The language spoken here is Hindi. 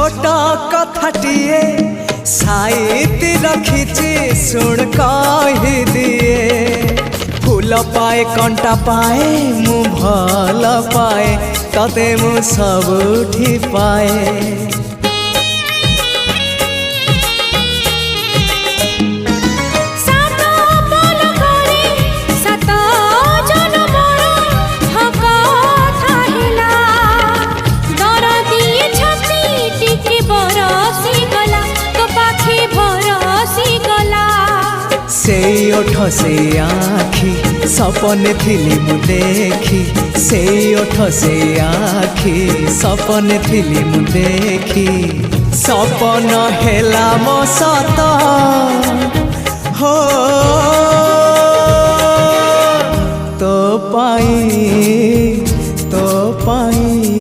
छोट कथाटिए साइती रखिछि सुन कहि दिए फूल पाए कंटा पाए मु भल पाए तते मु सबुठी पाए से ओठ से आखि सपने थिली मु देखी से ओठ से आखि सपने थिली मु देखी सपन हेला मो सत हो तो पाई